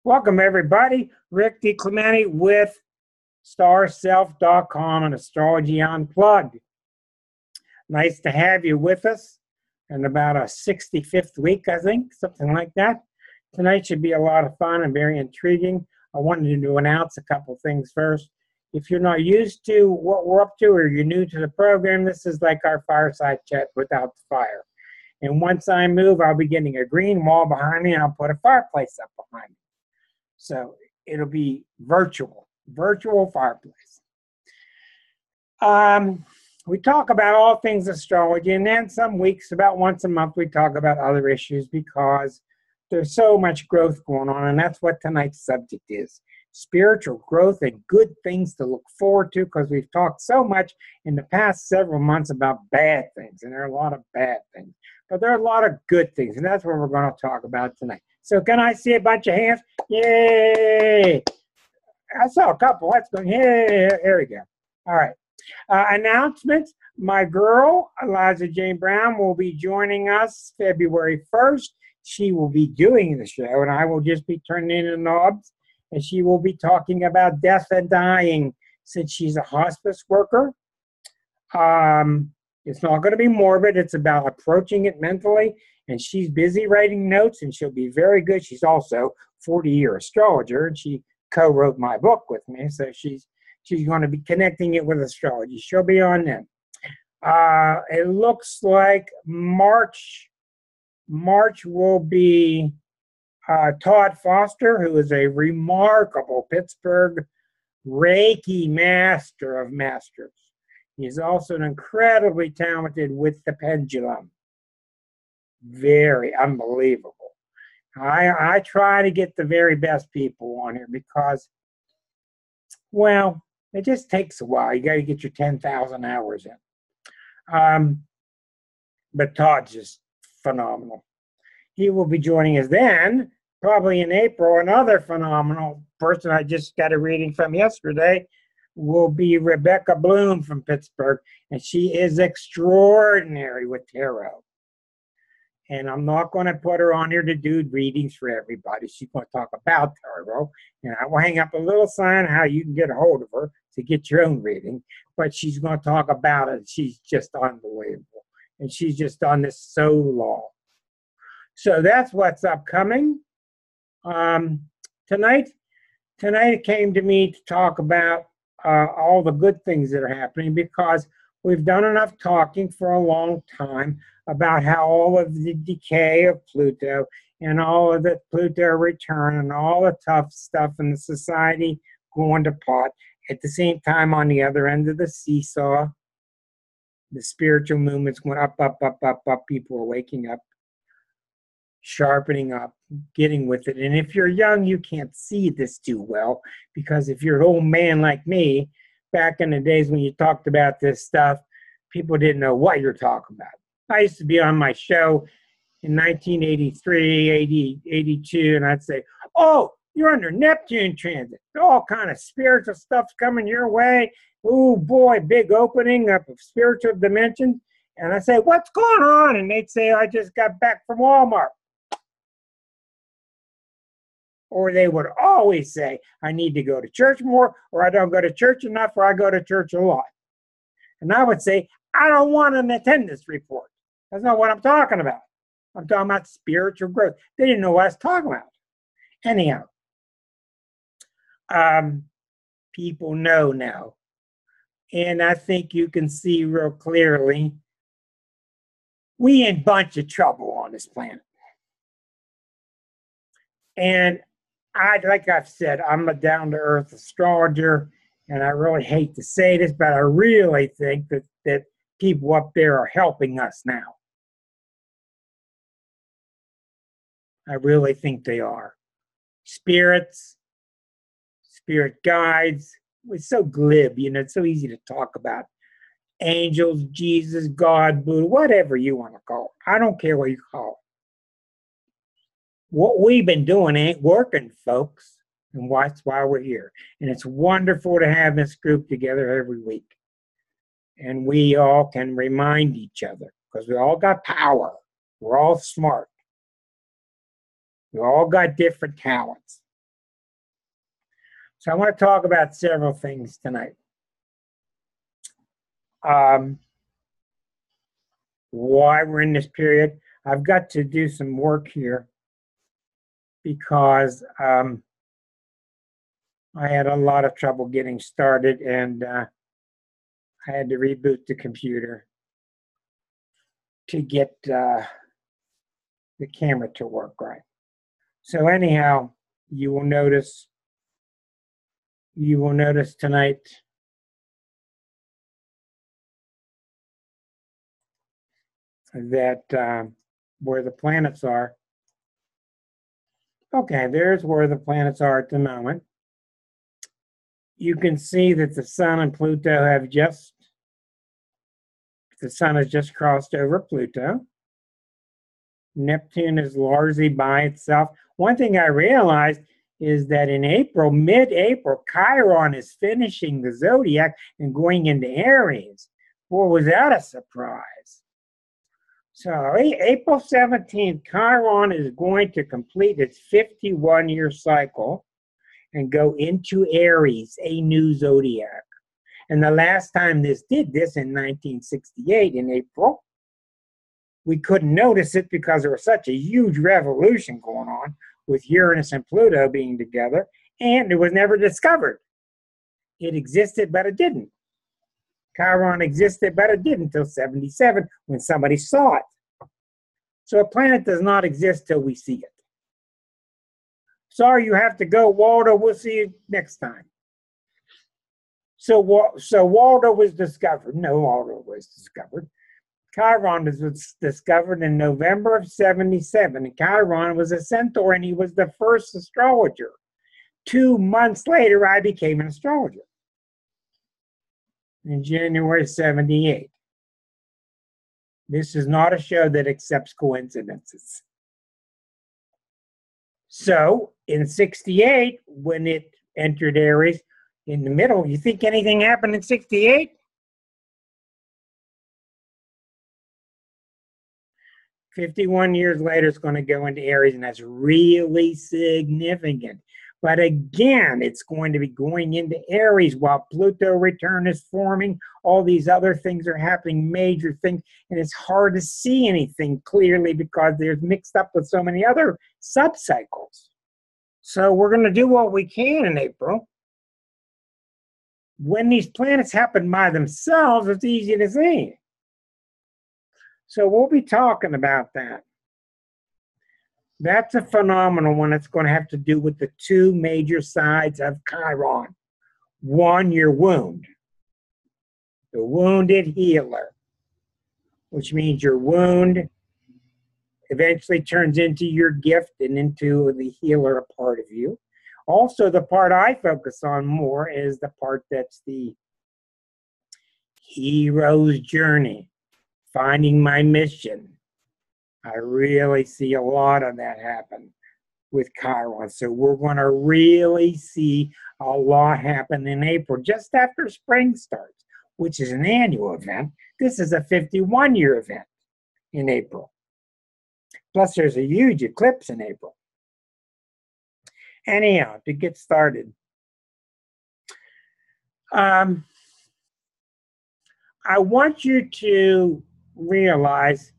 Welcome, everybody. Rick DiClemente with starself.com and Astrology Unplugged. Nice to have you with us in about a 65th week, I think, something like that. Tonight should be a lot of fun and very intriguing. I wanted to announce a couple things first. If you're not used to what we're up to or you're new to the program, this is like our fireside chat without the fire. And once I move, I'll be getting a green wall behind me and I'll put a fireplace up behind me. So it'll be virtual fireplace. We talk about all things astrology, and then some weeks, about once a month, we talk about other issues because there's so much growth going on, and that's what tonight's subject is. Spiritual growth and good things to look forward to, because we've talked so much in the past several months about bad things, and there are a lot of bad things. But there are a lot of good things, and that's what we're going to talk about tonight. So can I see a bunch of hands? Yay! I saw a couple. Let's go. Yay! There we go. All right. Announcements. My girl, Eliza Jane Brown, will be joining us February 1st. She will be doing the show, and I will just be turning in the knobs. And she will be talking about death and dying since she's a hospice worker. It's not going to be morbid. It's about approaching it mentally. And she's busy writing notes, and she'll be very good. She's also a 40-year astrologer, and she co-wrote my book with me. So she's going to be connecting it with astrology. She'll be on then. It looks like March will be Todd Foster, who is a remarkable Pittsburgh Reiki master of masters. He's also an incredibly talented with the pendulum. Very unbelievable. I try to get the very best people on here because, well, it just takes a while. You got to get your 10,000 hours in. But Todd's just phenomenal. He will be joining us then, probably in April. Another phenomenal person I just got a reading from yesterday will be Rebecca Bloom from Pittsburgh, and she is extraordinary with tarot. And I'm not going to put her on here to do readings for everybody. She's going to talk about tarot, and I will hang up a little sign how you can get a hold of her to get your own reading, but she's going to talk about it. She's just unbelievable, and she's just done this so long. So that's what's upcoming. Tonight it came to me to talk about all the good things that are happening, because we've done enough talking for a long time about how all of the decay of Pluto and all of the Pluto return and all the tough stuff in the society going to pot. At the same time, on the other end of the seesaw, the spiritual movement's going up, up, up, up, up. People are waking up, sharpening up, getting with it. And if you're young, you can't see this too well, because if you're an old man like me, back in the days when you talked about this stuff, people didn't know what you're talking about. I used to be on my show in 1983, 80, 82, and I'd say, oh, you're under Neptune transit. All kind of spiritual stuff's coming your way. Oh, boy, big opening up of spiritual dimensions. And I say, what's going on? And they'd say, I just got back from Walmart. Or they would always say, I need to go to church more, or I don't go to church enough, or I go to church a lot. And I would say, I don't want an attendance report. That's not what I'm talking about. I'm talking about spiritual growth. They didn't know what I was talking about. Anyhow, people know now. And I think you can see real clearly, we in a bunch of trouble on this planet. And like I've said, I'm a down-to-earth astrologer, and I really hate to say this, but I really think that people up there are helping us now. I really think they are. Spirits, spirit guides. It's so glib, it's so easy to talk about. Angels, Jesus, God, Buddha, whatever you want to call it. I don't care what you call it. What we've been doing ain't working, folks, and that's why we're here. And it's wonderful to have this group together every week. And we all can remind each other, because we all got power. We're all smart. We all got different talents. So I want to talk about several things tonight. Why we're in this period. I've got to do some work here because I had a lot of trouble getting started, and I had to reboot the computer to get the camera to work right. So anyhow, you will notice tonight that where the planets are. Okay, there's where the planets are at the moment. You can see that the Sun and Pluto have the Sun has just crossed over Pluto. Neptune is largely by itself. One thing I realized is that in April, mid-April, Chiron is finishing the zodiac and going into Aries. Boy, was that a surprise. So April 17th, Chiron is going to complete its 51-year cycle and go into Aries, a new zodiac. And the last time this did this in 1968 in April, we couldn't notice it because there was such a huge revolution going on with Uranus and Pluto being together, and it was never discovered. It existed, but it didn't. Chiron existed, but it didn't until 77 when somebody saw it. So a planet does not exist till we see it. Sorry, you have to go, Waldo. We'll see you next time. So Waldo was discovered. No, Waldo was discovered. Chiron was discovered in November of 77. And Chiron was a centaur, and he was the first astrologer. 2 months later, I became an astrologer in January 78. This is not a show that accepts coincidences. So in 68, when it entered Aries in the middle, you think anything happened in 68? 51 years later, it's going to go into Aries, and that's really significant. But again, it's going to be going into Aries while Pluto return is forming. All these other things are happening, major things, and it's hard to see anything clearly because they're mixed up with so many other subcycles. So we're going to do what we can in April. When these planets happen by themselves, it's easy to see. So we'll be talking about that. That's a phenomenal one. It's going to have to do with the two major sides of Chiron. One, your wound. The wounded healer, which means your wound eventually turns into your gift and into the healer part of you. Also, the part I focus on more is the part that's the hero's journey, finding my mission. I really see a lot of that happen with Chiron. So we're going to really see a lot happen in April, just after spring starts, which is an annual event. This is a 51-year event in April. Plus, there's a huge eclipse in April. Anyhow, to get started, I want you to realize,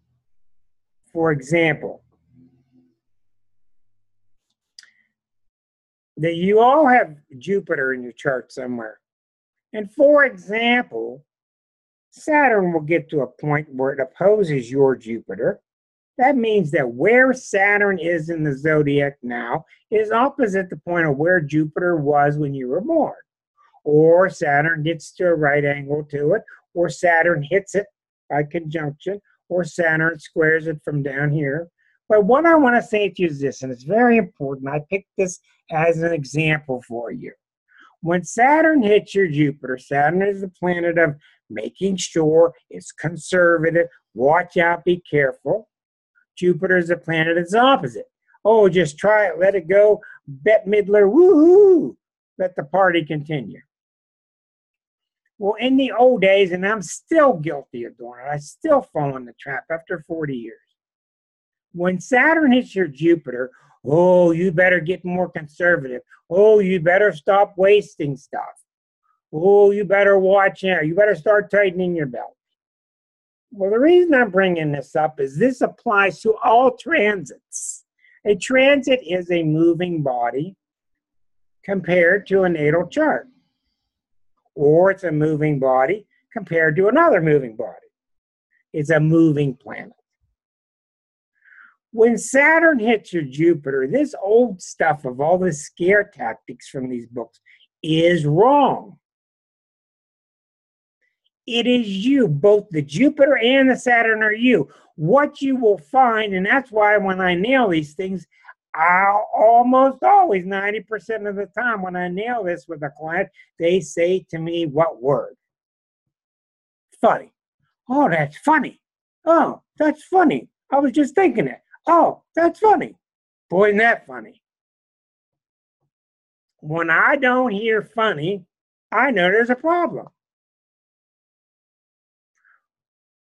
for example, that you all have Jupiter in your chart somewhere. And for example, Saturn will get to a point where it opposes your Jupiter. That means that where Saturn is in the zodiac now is opposite the point of where Jupiter was when you were born. Or Saturn gets to a right angle to it, or Saturn hits it by conjunction, or Saturn squares it from down here. But what I want to say to you is this, and it's very important. I picked this as an example for you. When Saturn hits your Jupiter, Saturn is the planet of making sure it's conservative, watch out, be careful. Jupiter is the planet that's opposite. Oh, just try it, let it go, Bette Midler, woohoo, let the party continue. Well, in the old days, and I'm still guilty of doing it, I still fall in the trap after 40 years. When Saturn hits your Jupiter, Oh, you better get more conservative. Oh, you better stop wasting stuff. Oh, you better watch out. You better start tightening your belt. Well, the reason I'm bringing this up is this applies to all transits. A transit is a moving body compared to a natal chart, or it's a moving body compared to another moving body. It's a moving planet. When Saturn hits your Jupiter, this old stuff of all the scare tactics from these books is wrong. It is you. Both the Jupiter and the Saturn are you. What you will find, and that's why when I nail these things, I'll almost always, 90% of the time, when I nail this with a client, they say to me, what word? Funny. Oh, that's funny. Oh, that's funny. I was just thinking it. Oh, that's funny. Boy, isn't that funny? When I don't hear funny, I know there's a problem.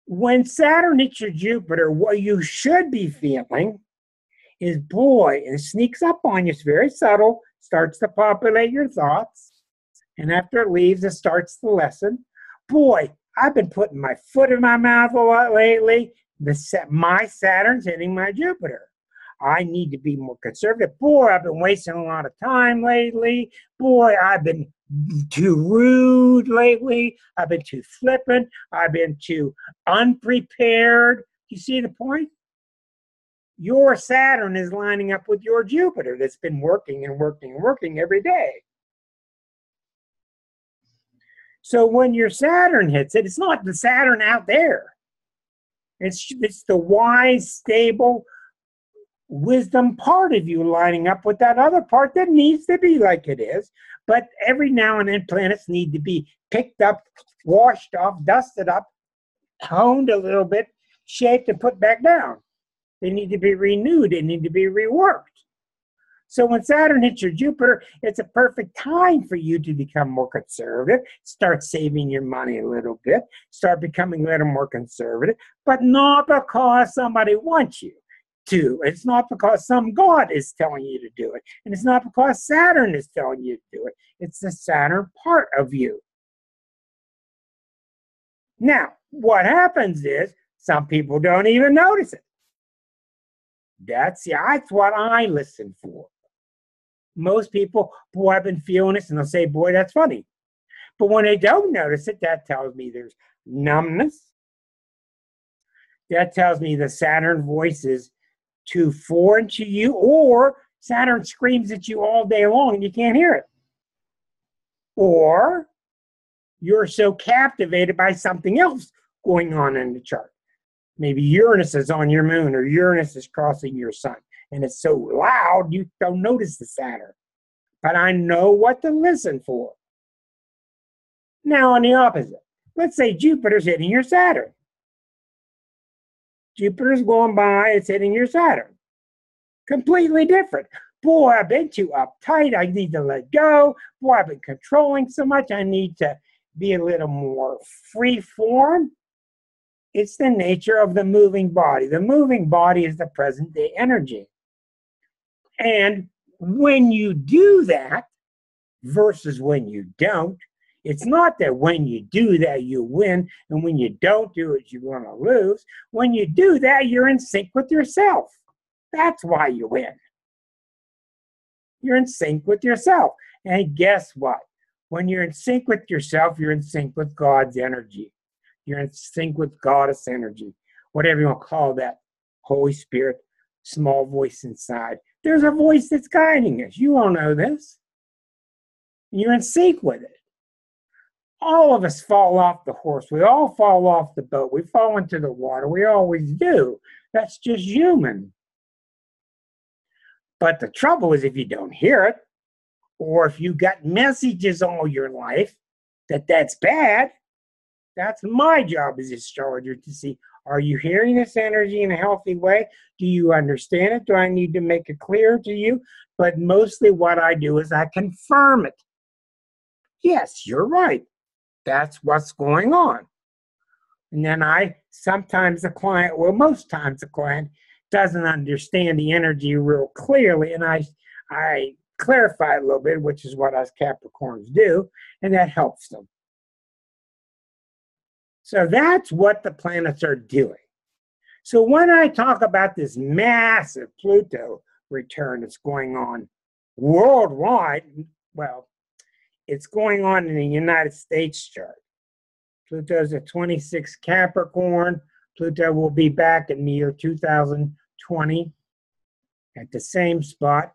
When Saturn hits your Jupiter, what you should be feeling is, boy, it sneaks up on you. It's very subtle, starts to populate your thoughts. And after it leaves, it starts the lesson. Boy, I've been putting my foot in my mouth a lot lately. My Saturn's hitting my Jupiter. I need to be more conservative. Boy, I've been wasting a lot of time lately. Boy, I've been too rude lately. I've been too flippant. I've been too unprepared. You see the point? Your Saturn is lining up with your Jupiter that's been working and working and working every day. So when your Saturn hits it, it's not the Saturn out there. It's the wise, stable, wisdom part of you lining up with that other part that needs to be like it is. But every now and then planets need to be picked up, washed off, dusted up, honed a little bit, shaped, and put back down. They need to be renewed. They need to be reworked. So when Saturn hits your Jupiter, it's a perfect time for you to become more conservative, start saving your money a little bit, start becoming a little more conservative, but not because somebody wants you to. It's not because some God is telling you to do it. And it's not because Saturn is telling you to do it. It's the Saturn part of you. Now, what happens is some people don't even notice it. That's what I listen for. Most people, boy, I've been feeling this, and they'll say, boy, that's funny. But when they don't notice it, that tells me there's numbness. That tells me the Saturn voice is too foreign to you, or Saturn screams at you all day long and you can't hear it. Or you're so captivated by something else going on in the chart. Maybe Uranus is on your moon, or Uranus is crossing your sun, and it's so loud you don't notice the Saturn. But I know what to listen for. Now on the opposite, let's say Jupiter's hitting your Saturn. Jupiter's going by, it's hitting your Saturn. Completely different. Boy, I've been too uptight. I need to let go. Boy, I've been controlling so much. I need to be a little more free form. It's the nature of the moving body. The moving body is the present day energy. And when you do that versus when you don't, it's not that when you do that you win, and when you don't do it you're going to lose. When you do that, you're in sync with yourself. That's why you win. You're in sync with yourself. And guess what? When you're in sync with yourself, you're in sync with God's energy. You're in sync with Goddess energy, whatever you want to call that. Holy Spirit, small voice inside. There's a voice that's guiding us. You all know this. You're in sync with it. All of us fall off the horse. We all fall off the boat. We fall into the water. We always do. That's just human. But the trouble is if you don't hear it, or if you got messages all your life that's bad, that's my job as an astrologer to see, are you hearing this energy in a healthy way? Do you understand it? Do I need to make it clear to you? But mostly what I do is I confirm it. Yes, you're right. That's what's going on. And then sometimes the client, well, most times the client doesn't understand the energy real clearly, and I clarify a little bit, which is what us Capricorns do, and that helps them. So that's what the planets are doing. So when I talk about this massive Pluto return that's going on worldwide, well, it's going on in the United States chart. Pluto's at 26 Capricorn. Pluto will be back in the year 2020 at the same spot.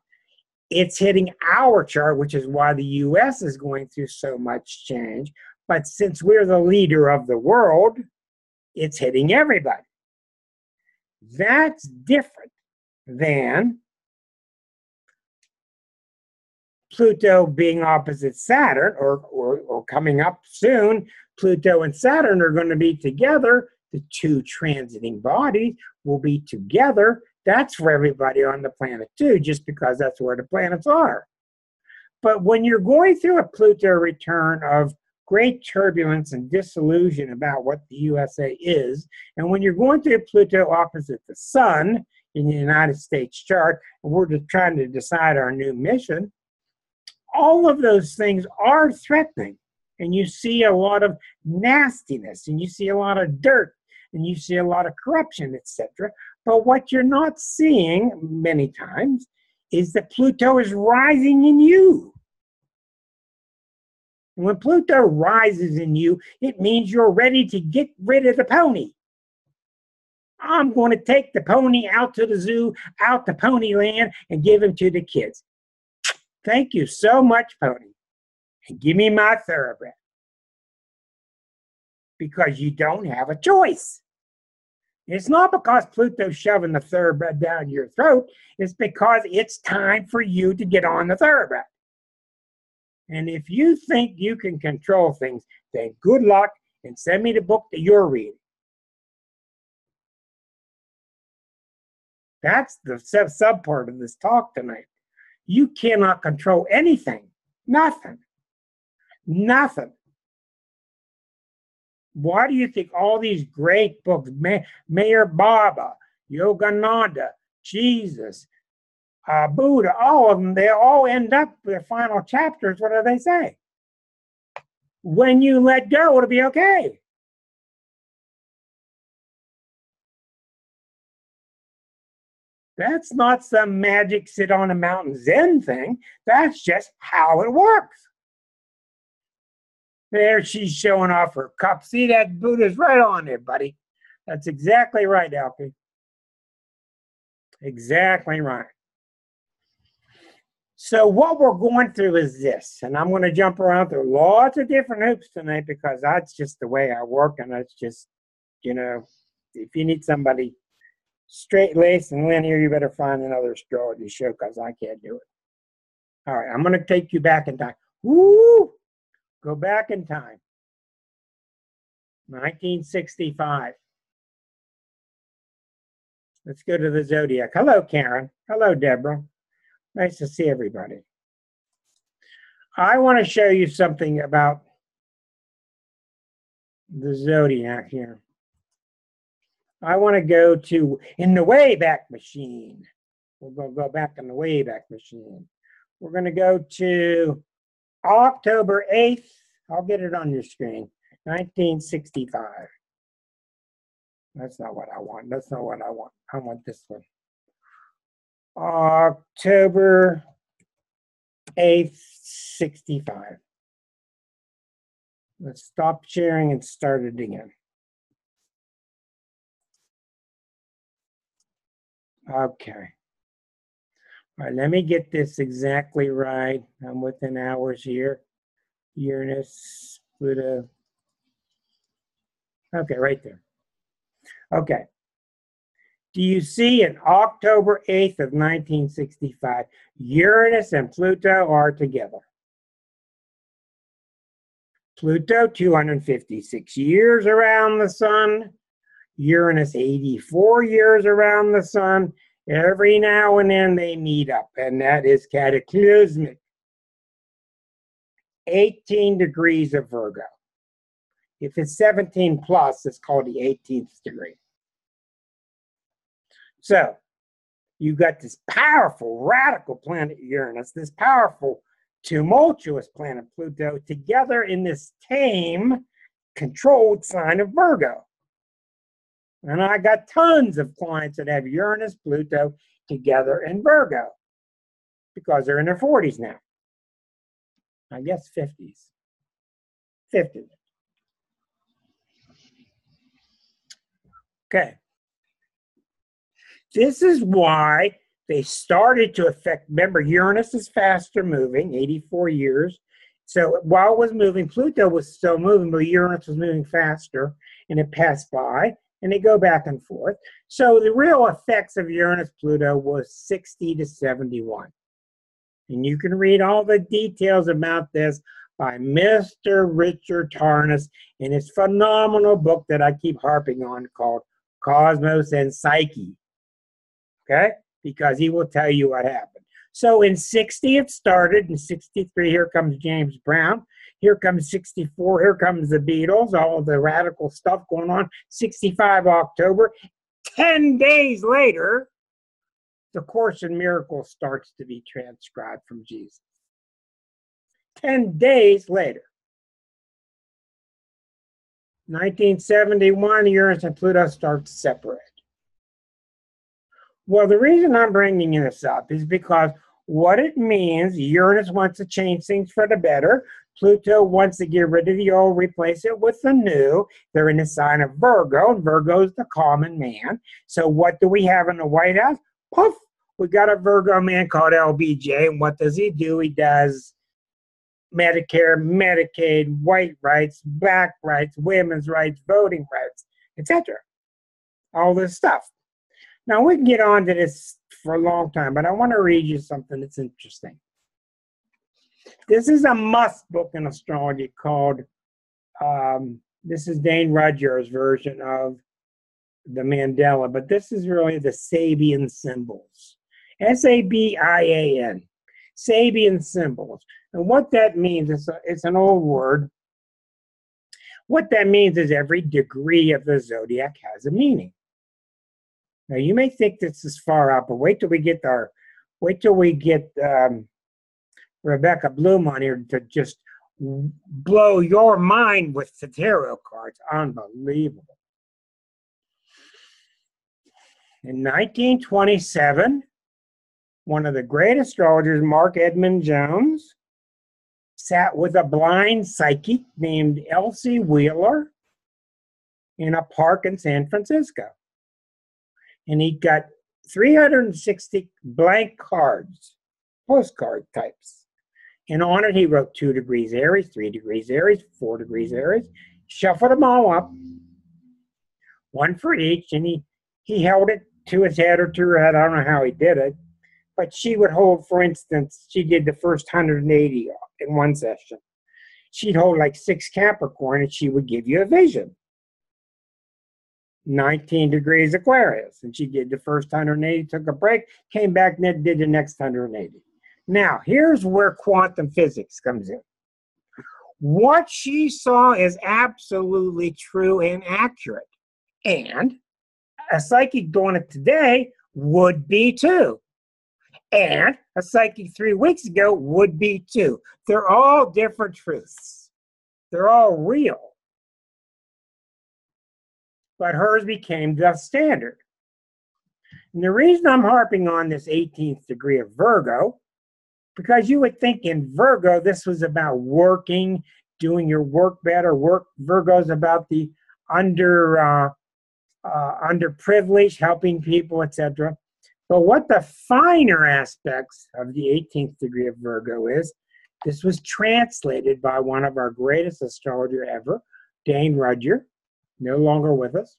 It's hitting our chart, which is why the US is going through so much change. But since we're the leader of the world, it's hitting everybody. That's different than Pluto being opposite Saturn, or coming up soon. Pluto and Saturn are going to be together. The two transiting bodies will be together. That's for everybody on the planet too, just because that's where the planets are. But when you're going through a Pluto return of great turbulence and disillusion about what the USA is, and when you're going through Pluto opposite the Sun in the United States chart, and we're just trying to decide our new mission, all of those things are threatening. And you see a lot of nastiness, and you see a lot of dirt, and you see a lot of corruption, etc. But what you're not seeing many times is that Pluto is rising in you. And when Pluto rises in you, it means you're ready to get rid of the pony. I'm going to take the pony out to the zoo, out to Ponyland, and give him to the kids. Thank you so much, pony. And give me my thoroughbred. Because you don't have a choice. It's not because Pluto's shoving the thoroughbred down your throat. It's because it's time for you to get on the thoroughbred. And if you think you can control things, then good luck and send me the book that you're reading. That's the sub part of this talk tonight. You cannot control anything. Nothing. Nothing. Why do you think all these great books, Mayor Baba, Yogananda, Jesus, Buddha, all of them, they all end up, their final chapters, what do they say? When you let go, it'll be okay. That's not some magic sit on a mountain Zen thing. That's just how it works. There she's showing off her cup. See, that Buddha's right on there, buddy. That's exactly right, Alfie. Exactly right. So what we're going through is this, and I'm going to jump around through lots of different hoops tonight because that's just the way I work, and that's just, you know, if you need somebody straight-laced and linear, you better find another astrology show because I can't do it. All right, I'm going to take you back in time. Woo! Go back in time. 1965. Let's go to the zodiac. Hello, Karen. Hello, Deborah. Nice to see everybody. I want to show you something about the zodiac here. I want to go to, in the Wayback Machine. We're going to go back in the Wayback Machine. We're going to go to October 8th. I'll get it on your screen. 1965. That's not what I want. That's not what I want. I want this one. October 8th, 65. Let's stop sharing and start it again. Okay. All right, let me get this exactly right. I'm within hours here. Uranus, Pluto. Okay, right there. Okay. Do you see in October 8th of 1965, Uranus and Pluto are together? Pluto, 256 years around the sun. Uranus, 84 years around the sun. Every now and then they meet up, and that is cataclysmic. 18 degrees of Virgo. If it's 17 plus, it's called the 18th degree. So You got this powerful, radical planet Uranus, this powerful, tumultuous planet Pluto, together in this tame, controlled sign of Virgo. And I got tons of clients that have Uranus, Pluto together in Virgo because they're in their 40s now. I guess 50s. 50s. Okay. This is why they started to affect. Remember, Uranus is faster moving, 84 years. So while it was moving, Pluto was still moving, but Uranus was moving faster, and it passed by, and they go back and forth. So the real effects of Uranus-Pluto was 60 to 71. And you can read all the details about this by Mr. Richard Tarnas in his phenomenal book that I keep harping on called Cosmos and Psyche. Okay? Because he will tell you what happened. So in 60 it started. In 63, here comes James Brown. Here comes 64. Here comes the Beatles. All of the radical stuff going on. 65 October. 10 days later, the Course in Miracles starts to be transcribed from Jesus. 10 days later. 1971, Uranus and Pluto start to separate. Well, the reason I'm bringing this up is because what it means, Uranus wants to change things for the better. Pluto wants to get rid of the old, replace it with the new. They're in the sign of Virgo, and Virgo is the common man. So what do we have in the White House? Poof! We got a Virgo man called LBJ, and what does he do? He does Medicare, Medicaid, white rights, black rights, women's rights, voting rights, etc. All this stuff. Now, we can get on to this for a long time, but I want to read you something that's interesting. This is a must book in astrology called, this is Dane Rudhyar's version of the Mandela, but this is really the Sabian symbols. S-A-B-I-A-N, Sabian symbols. And what that means, it's an old word. What that means is every degree of the zodiac has a meaning. Now, you may think this is far out, but wait till we get Rebecca Bloom on here to just blow your mind with the tarot cards. Unbelievable. In 1927, one of the great astrologers, Mark Edmund Jones, sat with a blind psychic named Elsie Wheeler in a park in San Francisco. And he got 360 blank cards, postcard types. And on it, he wrote 2 degrees Aries, 3 degrees Aries, 4 degrees Aries, shuffled them all up, one for each, and he held it to his head or to her head. I don't know how he did it, but she would hold, for instance, she did the first 180 in one session. She'd hold like 6 Capricorn, and she would give you a vision. 19 degrees Aquarius, and she did the first 180, took a break, came back, and then did the next 180. Now, here's where quantum physics comes in. What she saw is absolutely true and accurate, and a psychic doing it today would be too, and a psychic 3 weeks ago would be too. They're all different truths. They're all real. But hers became the standard. And the reason I'm harping on this 18th degree of Virgo, because you would think in Virgo this was about working, doing your work better. Virgo's about the underprivileged, helping people, etc. But what the finer aspects of the 18th degree of Virgo is, this was translated by one of our greatest astrologer ever, Dane Rudhyar, no longer with us,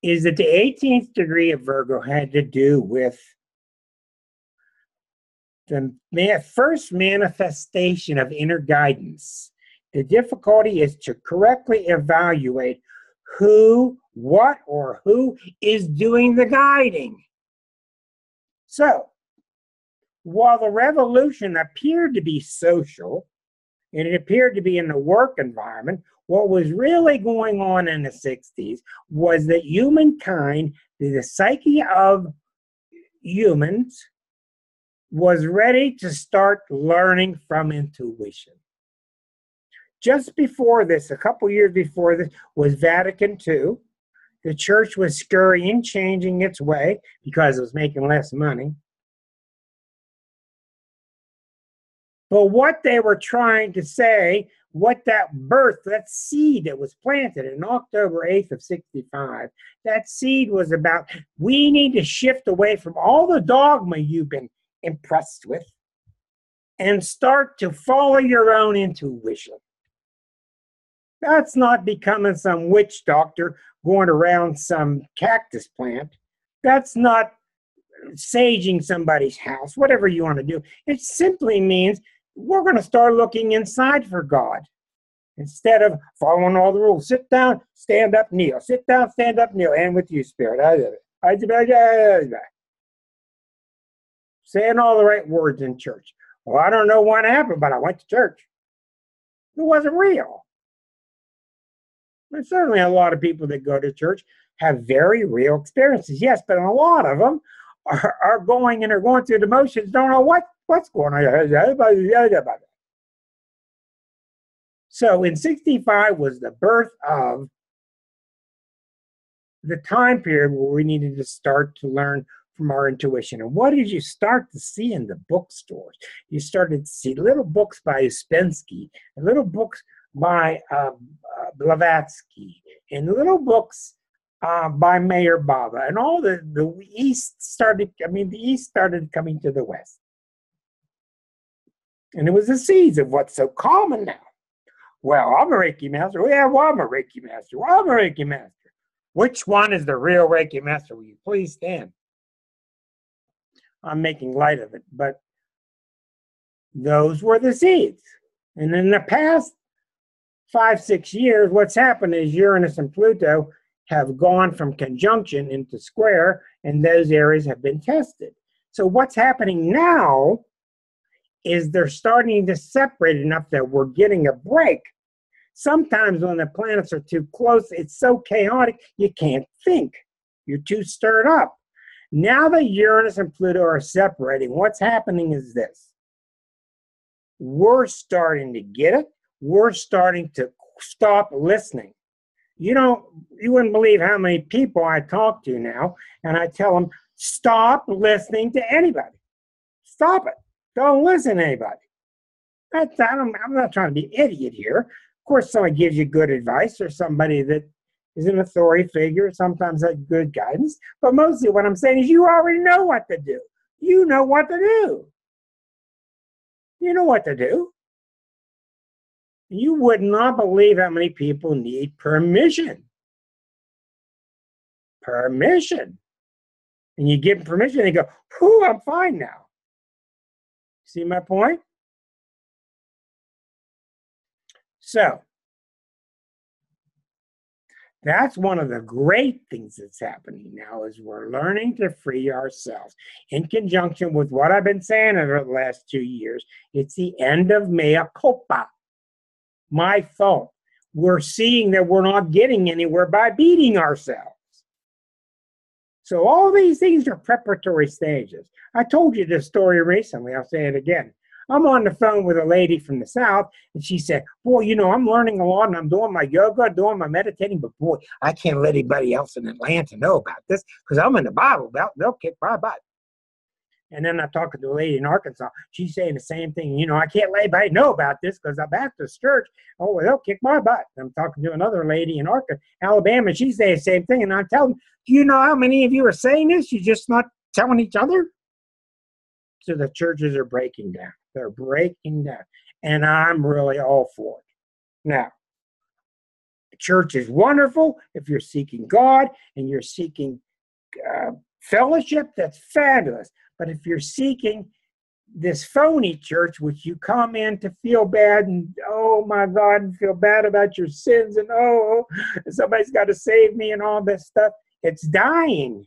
is that the 18th degree of Virgo had to do with the first manifestation of inner guidance. The difficulty is to correctly evaluate who, what, or who is doing the guiding. So, while the revolution appeared to be social, and it appeared to be in the work environment, what was really going on in the 60s was that humankind The psyche of humans was ready to start learning from intuition. Just before this, a couple years before this, was Vatican II. The church was scurrying, changing its way because it was making less money. But what they were trying to say, what that birth, that seed that was planted in October 8th of 65, that seed was about, we need to shift away from all the dogma you've been impressed with and start to follow your own intuition. That's not becoming some witch doctor going around some cactus plant. That's not saging somebody's house, whatever you want to do. It simply means we're going to start looking inside for God instead of following all the rules. Sit down, stand up, kneel. Sit down, stand up, kneel. And with you, Spirit. Saying all the right words in church. Well, I don't know what happened, but I went to church. It wasn't real. There's certainly a lot of people that go to church have very real experiences. Yes, but a lot of them are going and are going through the motions, don't know what's going on. So in 65 was the birth of the time period where we needed to start to learn from our intuition. And what did you start to see in the bookstores? You started to see little books by Uspensky, and little books by Blavatsky, and little books by Mayor Baba, and all the East started, the East started coming to the West. And it was the seeds of what's so common now. Well, I'm a Reiki master. Yeah, well, I'm a Reiki master. Well, I'm a Reiki master. Which one is the real Reiki master? Will you please stand? I'm making light of it, but those were the seeds. And in the past 5-6 years, what's happened is Uranus and Pluto have gone from conjunction into square, and those areas have been tested. So what's happening now is they're starting to separate enough that we're getting a break. Sometimes when the planets are too close, it's so chaotic, you can't think. You're too stirred up. Now that Uranus and Pluto are separating, what's happening is this. We're starting to get it. We're starting to stop listening. You wouldn't believe how many people I talk to now, and I tell them, stop listening to anybody. Stop it. Don't listen to anybody. I'm not trying to be an idiot here. Of course, somebody gives you good advice, or somebody that is an authority figure, sometimes that's good guidance. But mostly what I'm saying is you already know what to do. You know what to do. You know what to do. You would not believe how many people need permission. Permission. And you give them permission, they go, whew, I'm fine now. See my point? So, that's one of the great things that's happening now is we're learning to free ourselves. In conjunction with what I've been saying over the last 2 years, it's the end of mea culpa. My fault. We're seeing that we're not getting anywhere by beating ourselves. So all these things are preparatory stages. I told you this story recently. I'll say it again. I'm on the phone with a lady from the South, and she said, boy, I'm learning a lot, and I'm doing my yoga, doing my meditating, but boy, I can't let anybody else in Atlanta know about this because I'm in the Bible Belt. They'll kick my butt. And then I'm talking to a lady in Arkansas. She's saying the same thing. I can't let anybody know about this because I'm Baptist church. Oh, well, they'll kick my butt. And I'm talking to another lady in Alabama. She's saying the same thing. And I'm telling them, do you know how many of you are saying this? You're just not telling each other? So the churches are breaking down. They're breaking down. And I'm really all for it. Now, the church is wonderful if you're seeking God and you're seeking fellowship. That's fabulous. But if you're seeking this phony church, which you come in to feel bad and, oh my God, and feel bad about your sins and, oh, somebody's got to save me and all this stuff, it's dying.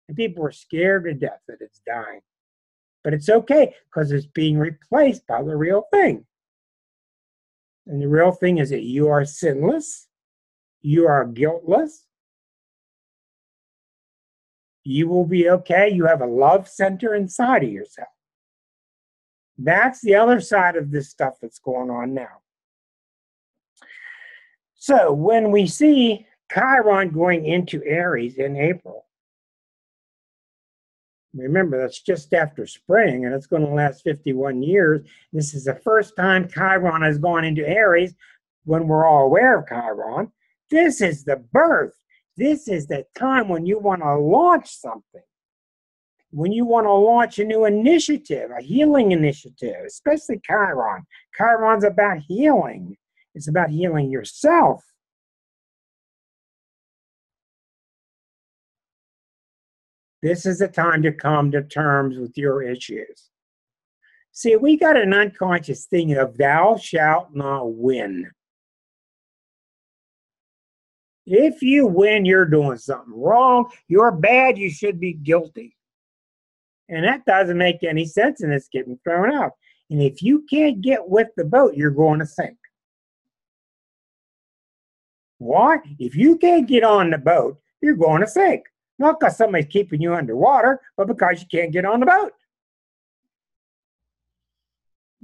And people are scared to death that it's dying. But it's okay because it's being replaced by the real thing. And the real thing is that you are sinless, you are guiltless, You will be okay. You have a love center inside of yourself. That's the other side of this stuff that's going on now. So when we see Chiron going into Aries in April, remember that's just after spring and it's going to last 51 years. This is the first time Chiron has gone into Aries when we're all aware of Chiron. This is the birth. This is the time when you want to launch something. When you want to launch a new initiative, a healing initiative, especially Chiron. Chiron's about healing. It's about healing yourself. This is the time to come to terms with your issues. See, we got an unconscious thing of thou shalt not win. If you win, you're doing something wrong. You're bad. You should be guilty. And that doesn't make any sense, and it's getting thrown out. And if you can't get with the boat, you're going to sink. Why? If you can't get on the boat, you're going to sink. Not because somebody's keeping you underwater, but because you can't get on the boat.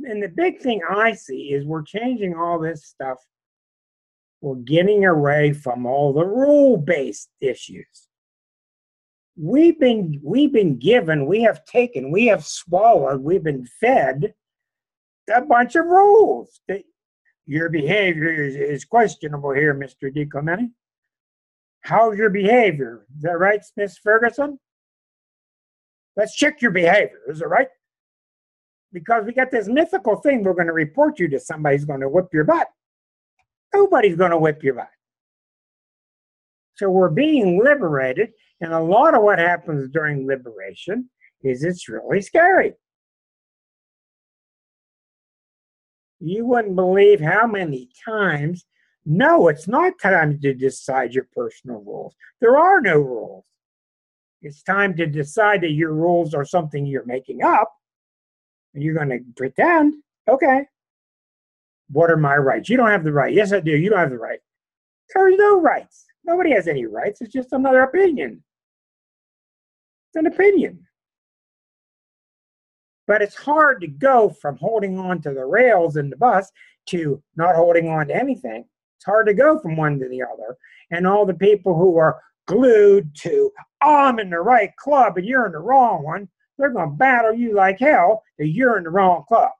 And the big thing I see is we're changing all this stuff. We're getting away from all the rule-based issues. We've been given, we have taken, we have swallowed, we've been fed a bunch of rules. Your behavior is questionable here, Mr. DiClemente. How's your behavior? Is that right, Miss Ferguson? Let's check your behavior. Is it right? Because we got this mythical thing, we're going to report you to somebody who's going to whip your butt. Nobody's going to whip your butt. So we're being liberated, and a lot of what happens during liberation is it's really scary. You wouldn't believe how many times, no, it's not time to decide your personal rules. There are no rules. It's time to decide that your rules are something you're making up, and you're going to pretend, okay, what are my rights? You don't have the right. Yes, I do. You don't have the right. There's no rights. Nobody has any rights. It's just another opinion. It's an opinion. But it's hard to go from holding on to the rails in the bus to not holding on to anything. It's hard to go from one to the other. And all the people who are glued to, oh, I'm in the right club and you're in the wrong one, they're going to battle you like hell that you're in the wrong club.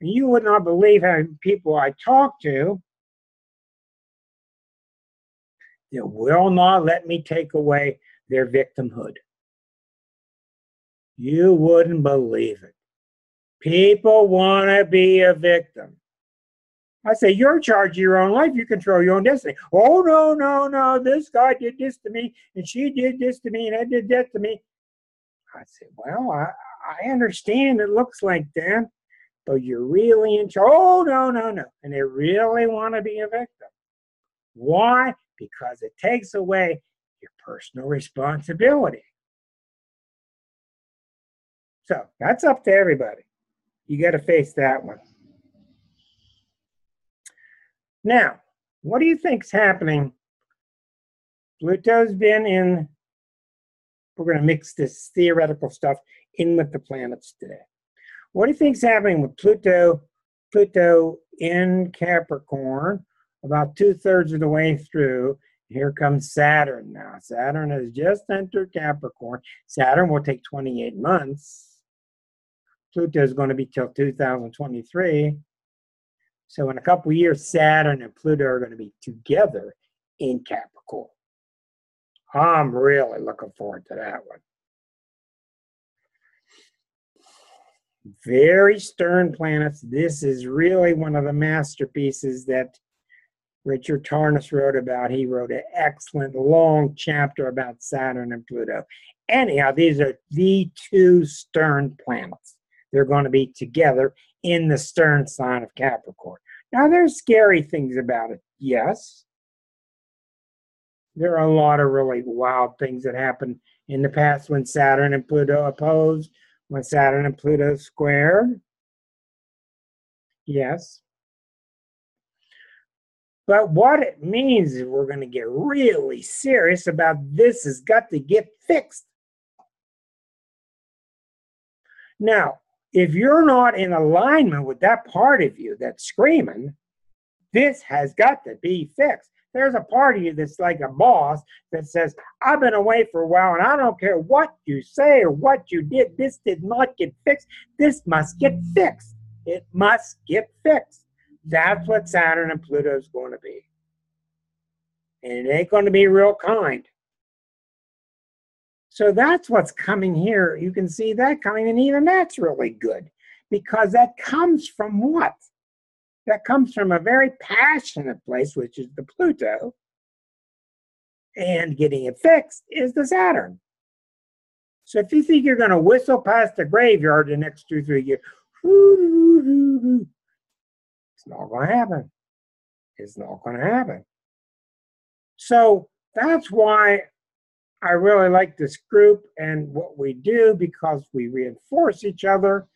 And you would not believe how many people I talk to that will not let me take away their victimhood. You wouldn't believe it. People want to be a victim. I say, you're in charge of your own life. You control your own destiny. Oh, no, no, no. This guy did this to me, and she did this to me, and I did that to me. I say, well, I understand it looks like that, but you're really in charge. Oh, no, no, no. And they really want to be a victim. Why? Because it takes away your personal responsibility. So that's up to everybody. You got to face that one. Now, what do you think's happening? Pluto's been in, we're going to mix this theoretical stuff in with the planets today. What do you think's happening with Pluto in Capricorn, about 2/3 of the way through? Here comes Saturn now. Saturn has just entered Capricorn. Saturn will take 28 months. Pluto is going to be till 2023. So in a couple of years, Saturn and Pluto are going to be together in Capricorn. I'm really looking forward to that one. Very stern planets. This is really one of the masterpieces that Richard Tarnas wrote about. He wrote an excellent long chapter about Saturn and Pluto. Anyhow, these are the two stern planets. They're going to be together in the stern sign of Capricorn. Now, there's scary things about it, yes. There are a lot of really wild things that happened in the past when Saturn and Pluto opposed, when Saturn and Pluto squared. Yes. But what it means is we're going to get really serious about this has got to get fixed. Now, if you're not in alignment with that part of you that's screaming, this has got to be fixed. There's a part of you that's like a boss that says, I've been away for a while and I don't care what you say or what you did. This did not get fixed. This must get fixed. It must get fixed. That's what Saturn and Pluto is going to be. And it ain't going to be real kind. So that's what's coming here. You can see that coming, and even that's really good because that comes from what? That comes from a very passionate place, which is the Pluto, and getting it fixed is the Saturn. So if you think you're going to whistle past the graveyard the next 2-3 years, it's not going to happen. It's not going to happen. So that's why I really like this group and what we do, because we reinforce each other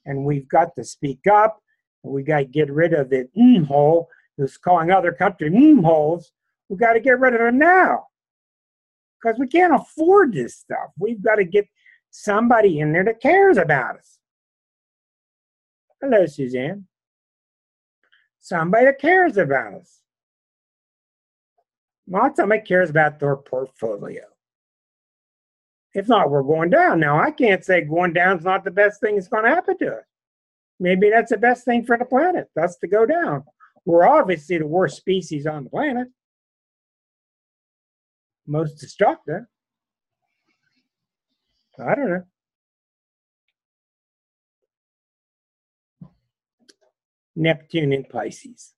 and we've got to speak up. We got to get rid of the hole who's calling other countries holes. We got to get rid of them now because we can't afford this stuff. We've got to get somebody in there that cares about us. Hello, Suzanne. Somebody that cares about us. Not somebody cares about their portfolio. If not, we're going down. Now, I can't say going down is not the best thing that's going to happen to us. Maybe that's the best thing for the planet, that's to go down. We're obviously the worst species on the planet. Most destructive. I don't know. Neptune in Pisces.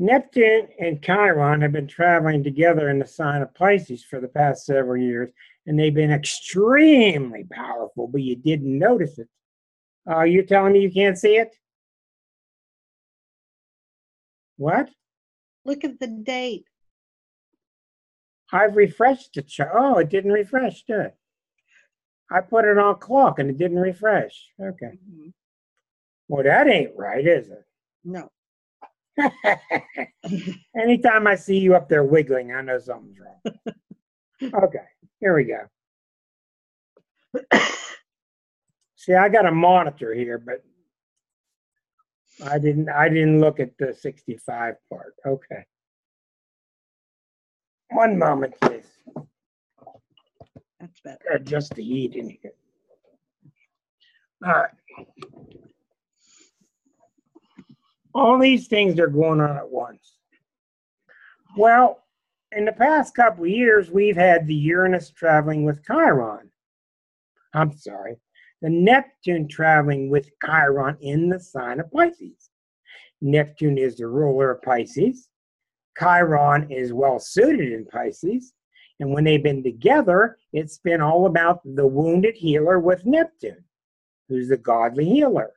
Neptune and Chiron have been traveling together in the sign of Pisces for the past several years, and they've been extremely powerful, but you didn't notice it. You're telling me you can't see it? What? Look at the date. I've refreshed the chart. Oh, it didn't refresh, did it? I put it on clock and it didn't refresh. Okay. Mm-hmm. Well, that ain't right, is it? No. Anytime I see you up there wiggling, I know something's wrong. Okay, here we go. See, I got a monitor here, but I didn't look at the 65 part. Okay. One moment, please. That's better. Adjust the heat in here. All right. All these things are going on at once. Well, in the past couple of years, we've had the Uranus traveling with Chiron. I'm sorry, the Neptune traveling with Chiron in the sign of Pisces. Neptune is the ruler of Pisces. Chiron is well suited in Pisces. And when they've been together, it's been all about the wounded healer with Neptune, who's the godly healer.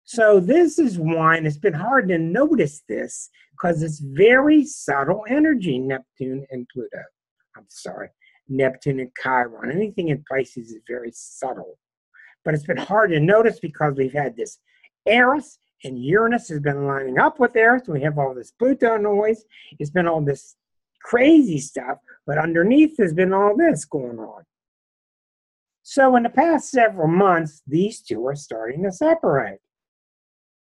So this is why, and it's been hard to notice this, because it's very subtle energy, Neptune and Pluto. I'm sorry, Neptune and Chiron. Anything in Pisces is very subtle. But it's been hard to notice because we've had this Eris, and Uranus has been lining up with Eris. We have all this Pluto noise. It's been all this crazy stuff, but underneath there's been all this going on. So in the past several months, these two are starting to separate.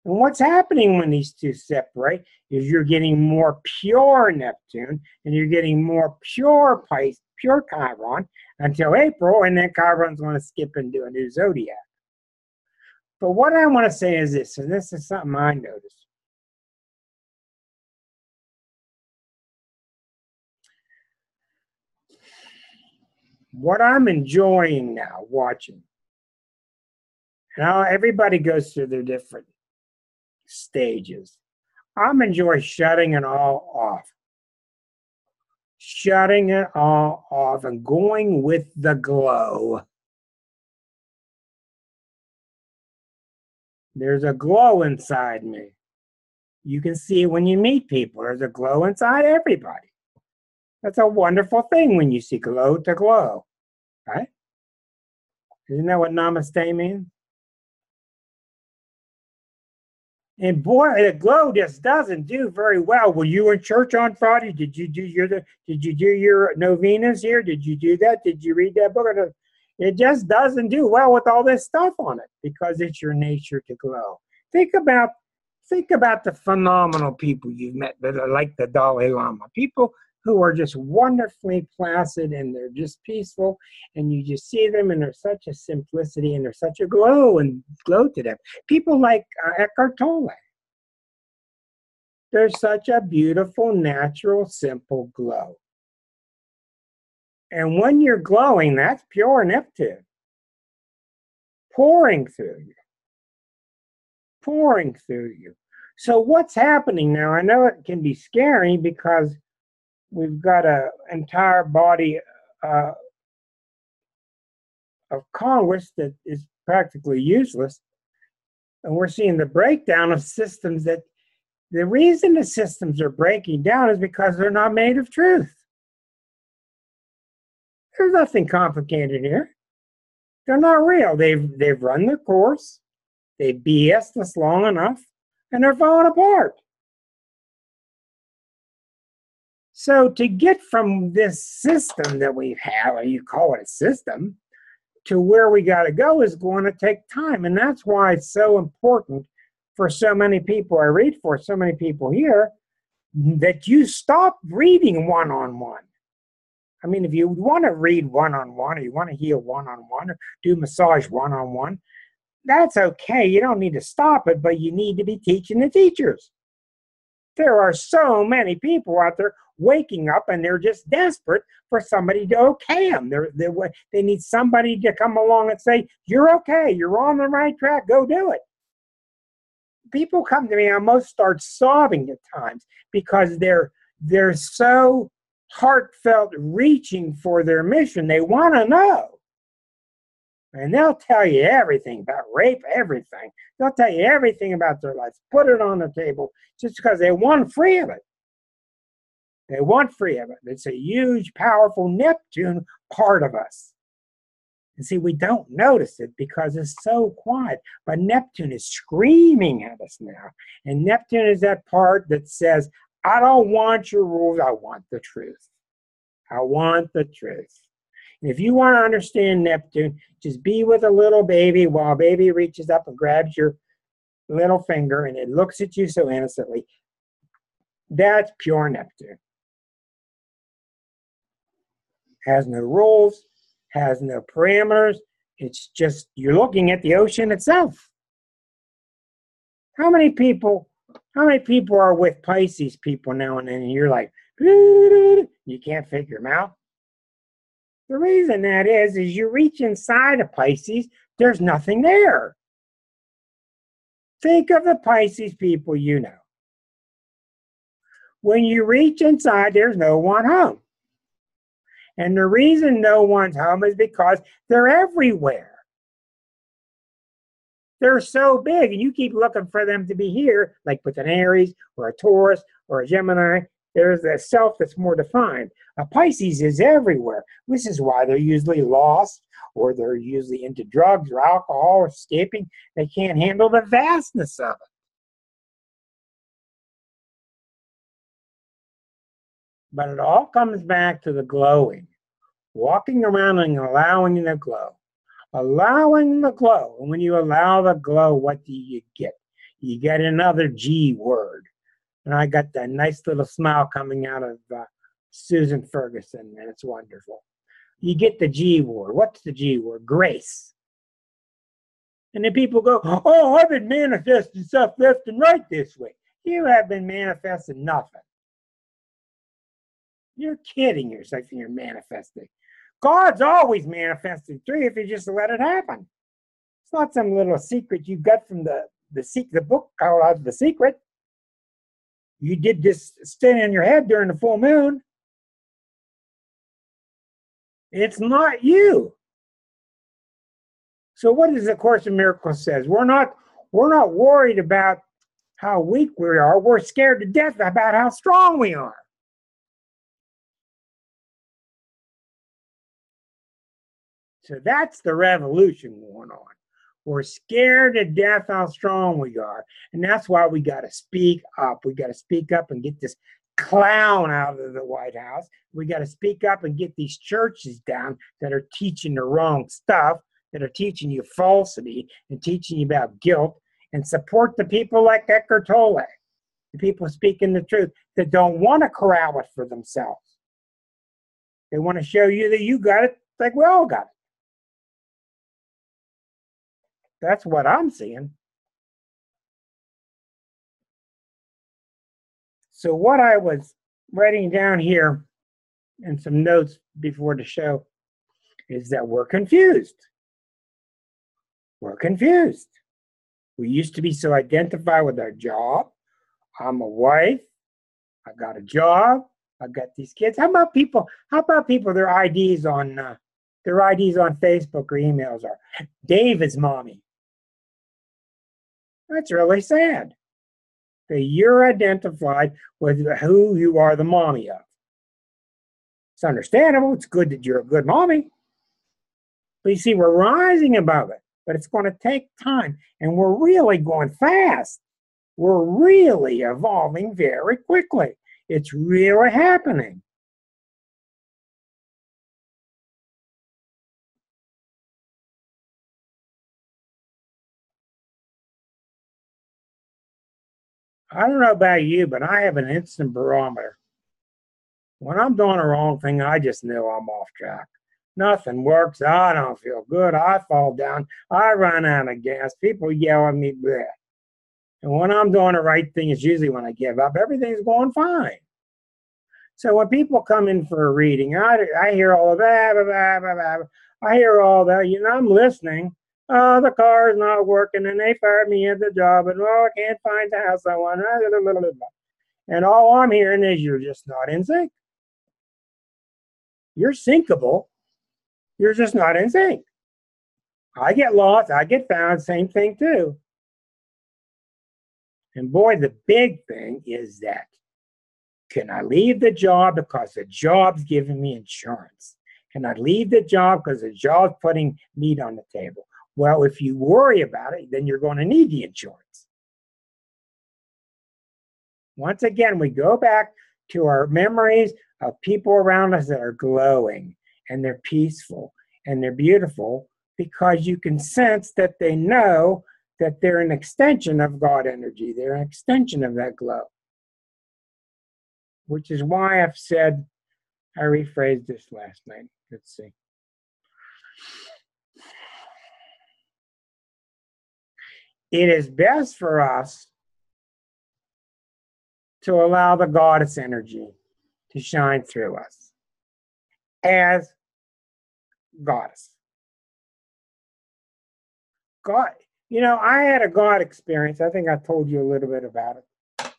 And what's happening when these two separate is you're getting more pure Neptune and you're getting more pure Chiron until April, and then Chiron's going to skip and do a new zodiac. But what I want to say is this, and this is something I noticed. What I'm enjoying now, watching, now everybody goes through their different stages. I'm enjoying shutting it all off. Shutting it all off and going with the glow. There's a glow inside me. You can see it when you meet people. There's a glow inside everybody. That's a wonderful thing when you see glow to glow, right? Isn't that what namaste means? And boy, the glow just doesn't do very well. Were you in church on Friday? Did you do your novenas here? Did you do that? Did you read that book? It just doesn't do well with all this stuff on it because it's your nature to glow. Think about the phenomenal people you've met that are like the Dalai Lama. People who are just wonderfully placid and they're just peaceful, and you just see them and there's such a simplicity and there's such a glow to them. People like Eckhart Tolle. There's such a beautiful, natural, simple glow. And when you're glowing, that's pure Neptune pouring through you. Pouring through you. So what's happening now? I know it can be scary because we've got an entire body of Congress that is practically useless. And we're seeing the breakdown of systems that the reason the systems are breaking down is because they're not made of truth. There's nothing complicated here. They're not real. They've run their course. They've BS'd us long enough, and they're falling apart. So to get from this system that we have, or you call it a system, to where we got to go is going to take time. And that's why it's so important for so many people I read for, so many people here, that you stop reading one-on-one. I mean, if you want to read one-on-one, or you want to heal one-on-one, or do massage one-on-one, that's okay. You don't need to stop it, but you need to be teaching the teachers. There are so many people out there waking up and they're just desperate for somebody to okay them. They need somebody to come along and say, you're okay, you're on the right track, go do it. People come to me, I almost start sobbing at times because they're so heartfelt reaching for their mission. They want to know. And they'll tell you everything about rape, everything. They'll tell you everything about their lives. Put it on the table just because they want free of it. They want free of it. It's a huge, powerful Neptune part of us. And see, we don't notice it because it's so quiet. But Neptune is screaming at us now. And Neptune is that part that says, I don't want your rules. I want the truth. I want the truth. And if you want to understand Neptune, just be with a little baby while baby reaches up and grabs your little finger and it looks at you so innocently. That's pure Neptune. Has no rules, has no parameters. It's just you're looking at the ocean itself. How many people are with Pisces people now and then and you're like, you can't figure them out? The reason that is you reach inside of Pisces, there's nothing there. Think of the Pisces people you know. When you reach inside, there's no one home. And the reason no one's home is because they're everywhere. They're so big, and you keep looking for them to be here, like with an Aries or a Taurus or a Gemini. There's a self that's more defined. A Pisces is everywhere. This is why they're usually lost, or they're usually into drugs or alcohol or escaping. They can't handle the vastness of it. But it all comes back to the glowing. Walking around and allowing the glow. Allowing the glow. And when you allow the glow, what do you get? You get another G word. And I got that nice little smile coming out of Susan Ferguson, and it's wonderful. You get the G word. What's the G word? Grace. And then people go, oh, I've been manifesting stuff left and right this week. You have been manifesting nothing. You're kidding yourself when you're manifesting. God's always manifesting through you if you just let it happen. It's not some little secret you got from the book called The Secret. You did this stay in your head during the full moon. It's not you. So what does the Course in Miracles says? We're not worried about how weak we are. We're scared to death about how strong we are. So that's the revolution going on. We're scared to death how strong we are. And that's why we got to speak up. We got to speak up and get this clown out of the White House. We got to speak up and get these churches down that are teaching the wrong stuff, that are teaching you falsity and teaching you about guilt, and support the people like Eckhart Tolle, the people speaking the truth that don't want to corral it for themselves. They want to show you that you got it like we all got it. That's what I'm seeing. So what I was writing down here in some notes before the show is that we're confused. We're confused. We used to be so identified with our job. I'm a wife. I got a job. I got these kids. How about people? Their IDs on Facebook or emails are David's mommy. That's really sad. That you're identified with who you are the mommy of. It's understandable. It's good that you're a good mommy. But you see, we're rising above it. But it's going to take time. And we're really going fast. We're really evolving very quickly. It's really happening. I don't know about you, but I have an instant barometer. When I'm doing the wrong thing, I just know I'm off track. Nothing works. I don't feel good. I fall down. I run out of gas. People yell at me. Bleh. And when I'm doing the right thing, it's usually when I give up. Everything's going fine. So when people come in for a reading, I hear all of that. Blah, blah, blah, blah. I hear all that. I'm listening. Oh, the car's not working, and they fired me at the job, and I can't find the house I want. And all I'm hearing is you're just not in sync. You're syncable. You're just not in sync. I get lost. I get found. Same thing too. And boy, the big thing is that, can I leave the job because the job's giving me insurance? Can I leave the job because the job's putting meat on the table? Well, if you worry about it, then you're going to need the insurance. Once again, we go back to our memories of people around us that are glowing, and they're peaceful, and they're beautiful, because you can sense that they know that they're an extension of God energy. They're an extension of that glow. Which is why I've said, I rephrased this last night. Let's see. It is best for us to allow the goddess energy to shine through us as goddess. God, I had a God experience. I think I told you a little bit about it,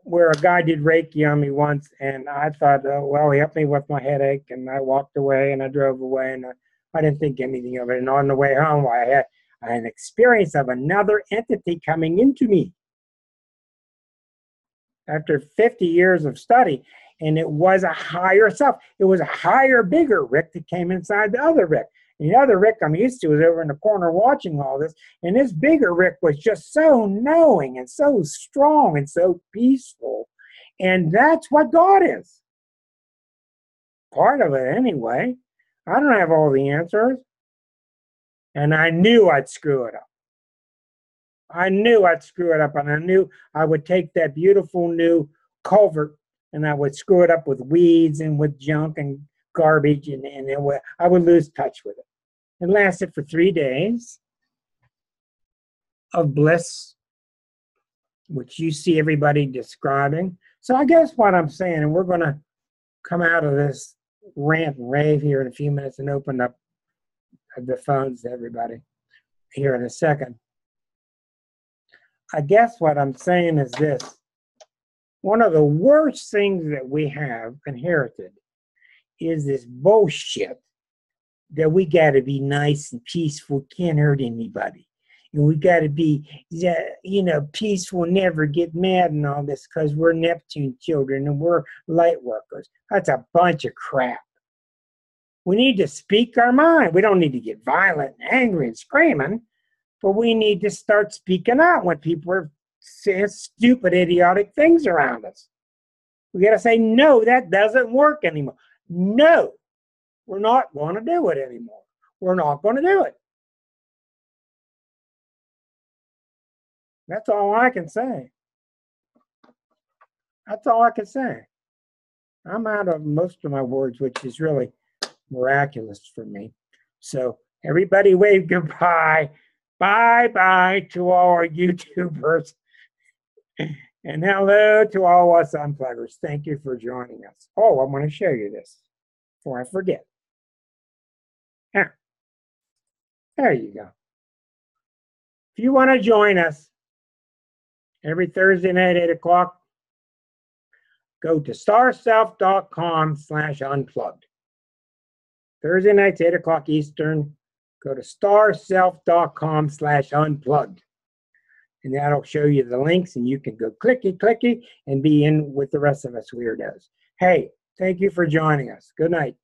where a guy did Reiki on me once, and I thought, oh, well, he helped me with my headache, and I walked away, and I drove away, and I didn't think anything of it. And on the way home, I had an experience of another entity coming into me after 50 years of study, and it was a higher self. It was a higher, bigger Rick that came inside the other Rick. And the other Rick I'm used to was over in the corner watching all this, and this bigger Rick was just so knowing and so strong and so peaceful. And that's what God is. Part of it anyway. I don't have all the answers. And I knew I'd screw it up. I knew I'd screw it up, and I knew I would take that beautiful new culvert and I would screw it up with weeds and with junk and garbage, and I would lose touch with it. It lasted for 3 days of bliss, which you see everybody describing. So I guess what I'm saying, and we're going to come out of this rant and rave here in a few minutes and open up the phones to everybody here in a second. I guess what I'm saying is this. One of the worst things that we have inherited is this bullshit that we got to be nice and peaceful, can't hurt anybody. And we got to be, peaceful, never get mad and all this because we're Neptune children and we're light workers. That's a bunch of crap. We need to speak our mind. We don't need to get violent and angry and screaming, but we need to start speaking out when people are saying stupid, idiotic things around us. We got to say, no, that doesn't work anymore. No, we're not going to do it anymore. We're not going to do it. That's all I can say. That's all I can say. I'm out of most of my words, which is really miraculous for me. So everybody wave goodbye. Bye-bye to all our YouTubers. And hello to all us unpluggers. Thank you for joining us. Oh, I want to show you this before I forget. There you go. If you want to join us every Thursday night, 8 o'clock, go to starself.com/unplugged. Thursday nights, 8 o'clock Eastern, go to starself.com/unplugged. And that'll show you the links, and you can go clicky and be in with the rest of us weirdos. Hey, thank you for joining us. Good night.